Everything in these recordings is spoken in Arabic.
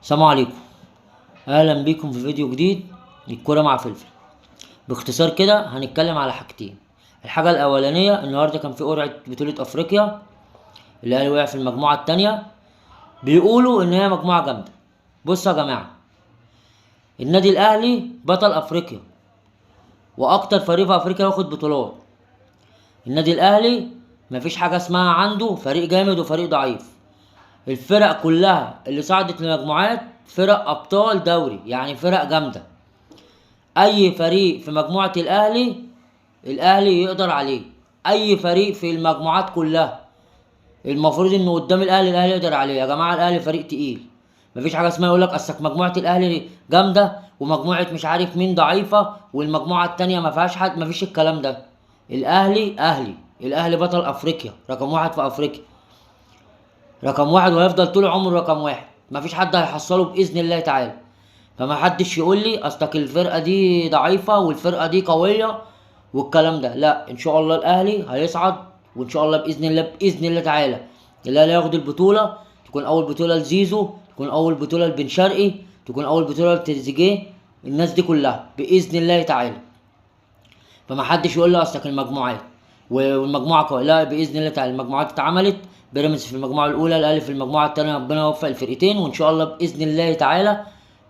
السلام عليكم، اهلا بيكم في فيديو جديد للكرة مع فلفل. باختصار كده هنتكلم على حاجتين. الحاجة الاولانية، النهاردة كان في قرعة بطولة افريقيا، الاهلي وقع في المجموعة التانية. بيقولوا ان هي مجموعة جامدة. بصوا يا جماعة، النادي الاهلي بطل افريقيا واكتر فريق في افريقيا واخد بطولات. النادي الاهلي مفيش حاجة اسمها عنده فريق جامد وفريق ضعيف. الفرق كلها اللي صعدت للمجموعات فرق ابطال دوري، يعني فرق جامده. اي فريق في مجموعه الاهلي يقدر عليه. اي فريق في المجموعات كلها المفروض انه قدام الاهلي يقدر عليه. يا جماعه الاهلي فريق تقيل. مفيش حاجه اسمها يقولك اصلك مجموعه الاهلي جامده ومجموعه مش عارف مين ضعيفه والمجموعه التانيه ما فيهاش حد. مفيش الكلام ده. الاهلي بطل افريقيا، رقم واحد في افريقيا، رقم واحد، وهيفضل طول عمره رقم واحد. مفيش حد هيحصله باذن الله تعالى. فما حدش يقول لي اصلك الفرقه دي ضعيفه والفرقه دي قويه والكلام ده. لا، ان شاء الله الاهلي هيصعد، وان شاء الله باذن الله تعالى الاهلي هياخد البطوله. تكون اول بطوله لزيزو، تكون اول بطوله لبن شرقي، تكون اول بطوله لتريزيجيه، الناس دي كلها باذن الله تعالى. فما حدش يقول لي اصلك المجموعات والمجموعه قويه. لا، باذن الله تعالى المجموعات اتعملت. بيراميدز في المجموعه الاولى، الاهلي في المجموعه الثانيه. ربنا يوفق الفرقتين، وان شاء الله باذن الله تعالى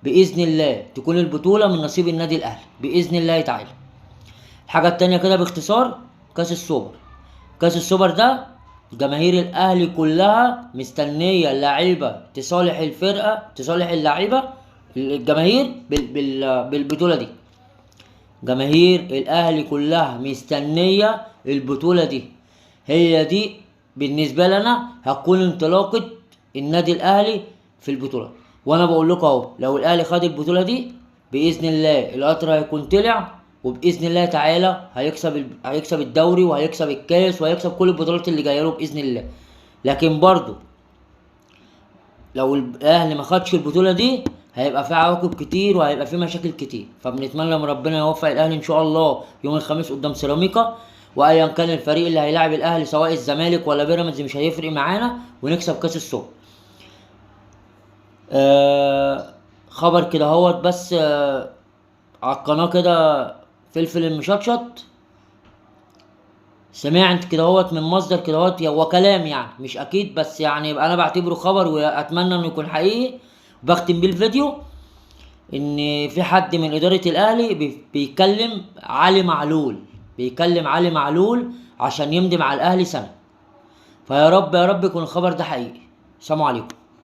باذن الله تكون البطوله من نصيب النادي الاهلي باذن الله تعالى. الحاجه التانية كده باختصار، كاس السوبر. كاس السوبر ده جماهير الاهلي كلها مستنيه اللعيبه تصالح الفرقه، تصالح اللعيبه، الجماهير بالبطوله دي. جماهير الاهلي كلها مستنيه البطوله دي. هي دي بالنسبه لنا هتكون انطلاقه النادي الاهلي في البطوله. وانا بقول لكم اهو، لو الاهلي خد البطوله دي باذن الله القطر هيكون طلع، وباذن الله تعالى هيكسب الدوري وهيكسب الكاس وهيكسب كل البطولات اللي جايه له باذن الله. لكن برضو لو الاهلي ما خدش البطوله دي هيبقى في عواقب كتير وهيبقى في مشاكل كتير. فبنتمنى من ربنا يوفق الاهلي ان شاء الله يوم الخميس قدام سيراميكا، وايا كان الفريق اللي هيلاعب الاهلي سواء الزمالك ولا بيراميدز مش هيفرق معانا، ونكسب كاس السوبر. خبر كده هوت بس على القناه كده، فلفل المشطشط. سمعت كده هوت من مصدر كده هوت، هو كلام يعني مش اكيد، بس يعني انا بعتبره خبر واتمنى انه يكون حقيقي. بختم بيه الفيديو ان في حد من اداره الاهلي بيكلم علي معلول عشان يمضي مع الاهلي سنه. فيا رب يا رب يكون الخبر ده حقيقي. سلام عليكم.